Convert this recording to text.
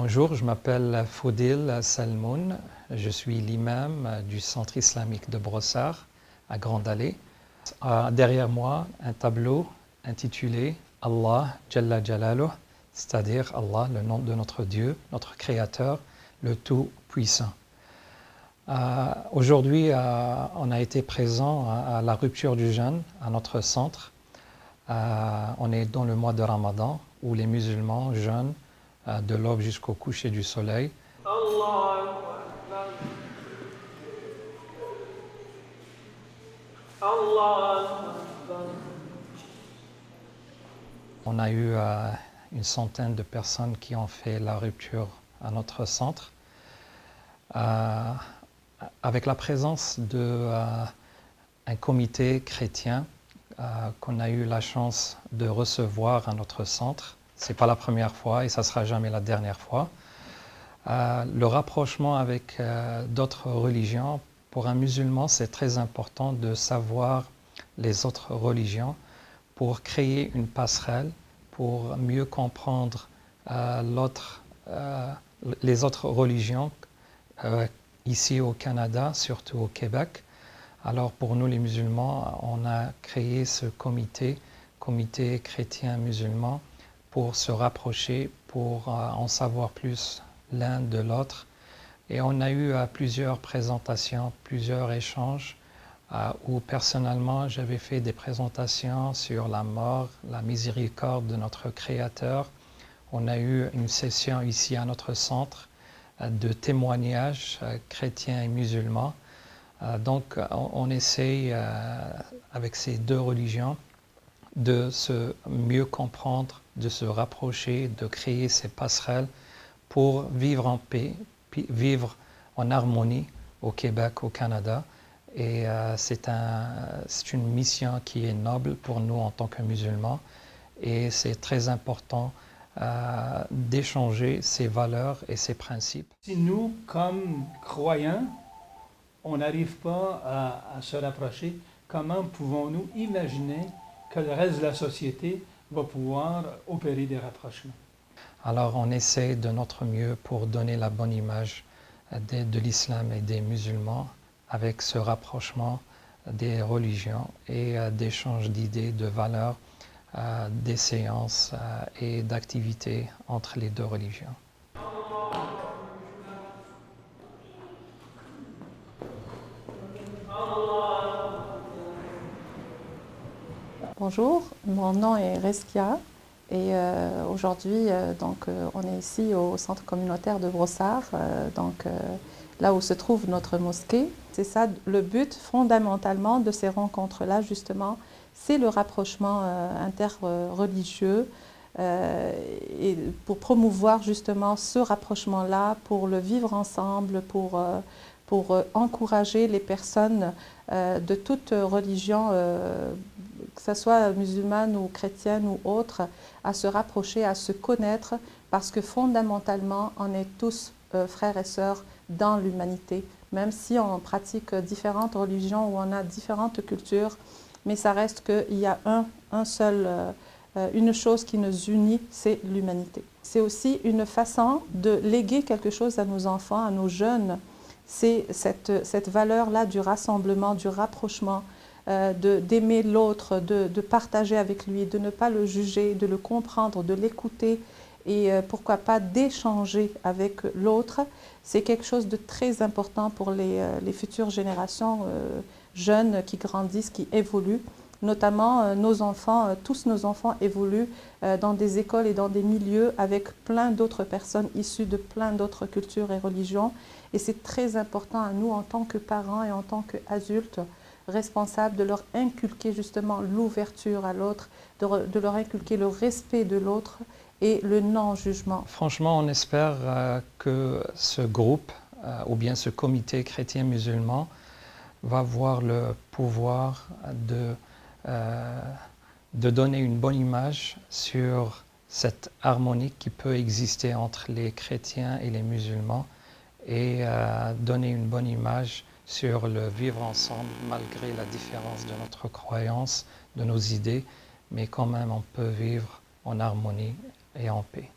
Bonjour, je m'appelle Fodil Salmoun. Je suis l'imam du Centre islamique de Brossard à Grande Allée. Derrière moi, un tableau intitulé Allah Jalla Jalaluh, c'est-à-dire Allah, le nom de notre Dieu, notre Créateur, le Tout-Puissant. Aujourd'hui, on a été présent à la rupture du jeûne à notre centre. On est dans le mois de Ramadan où les musulmans jeûnent de l'aube jusqu'au coucher du soleil. On a eu une centaine de personnes qui ont fait la rupture à notre centre. Avec la présence d'un comité chrétien qu'on a eu la chance de recevoir à notre centre. Ce n'est pas la première fois et ça ne sera jamais la dernière fois. Le rapprochement avec d'autres religions, pour un musulman, c'est très important de savoir les autres religions pour créer une passerelle, pour mieux comprendre les autres religions ici au Canada, surtout au Québec. Alors pour nous les musulmans, on a créé ce comité chrétien musulman pour se rapprocher, pour en savoir plus l'un de l'autre. Et on a eu plusieurs présentations, plusieurs échanges où personnellement j'avais fait des présentations sur la mort, la miséricorde de notre Créateur. On a eu une session ici à notre centre de témoignages chrétiens et musulmans. Donc on essaye avec ces deux religions de se mieux comprendre, de se rapprocher, de créer ces passerelles pour vivre en paix, vivre en harmonie au Québec, au Canada. Et c'est une mission qui est noble pour nous en tant que musulmans. Et c'est très important d'échanger ces valeurs et ces principes. Si nous, comme croyants, on n'arrive pas à se rapprocher, comment pouvons-nous imaginer que le reste de la société va pouvoir opérer des rapprochements? Alors on essaie de notre mieux pour donner la bonne image de l'islam et des musulmans avec ce rapprochement des religions et d'échange d'idées, de valeurs, des séances et d'activités entre les deux religions. Bonjour, mon nom est Reskia et aujourd'hui on est ici au centre communautaire de Brossard, là où se trouve notre mosquée. C'est ça le but fondamentalement de ces rencontres-là justement, c'est le rapprochement interreligieux et pour promouvoir justement ce rapprochement-là, pour le vivre ensemble, pour encourager les personnes de toute religion, que ce soit musulmane ou chrétienne ou autre, à se rapprocher, à se connaître, parce que fondamentalement, on est tous frères et sœurs dans l'humanité, même si on pratique différentes religions ou on a différentes cultures, mais ça reste qu'il y a une chose qui nous unit, c'est l'humanité. C'est aussi une façon de léguer quelque chose à nos enfants, à nos jeunes. C'est cette valeur-là du rassemblement, du rapprochement, d'aimer l'autre, de partager avec lui, de ne pas le juger, de le comprendre, de l'écouter et pourquoi pas d'échanger avec l'autre. C'est quelque chose de très important pour les futures générations jeunes qui grandissent, qui évoluent. Notamment nos enfants, tous nos enfants évoluent dans des écoles et dans des milieux avec plein d'autres personnes issues de plein d'autres cultures et religions. Et c'est très important à nous en tant que parents et en tant qu'adultes responsables de leur inculquer justement l'ouverture à l'autre, de leur inculquer le respect de l'autre et le non-jugement. Franchement, on espère que ce groupe ou bien ce comité chrétien-musulman va avoir le pouvoir de donner une bonne image sur cette harmonie qui peut exister entre les chrétiens et les musulmans et donner une bonne image sur le vivre ensemble malgré la différence de notre croyance, de nos idées, mais quand même on peut vivre en harmonie et en paix.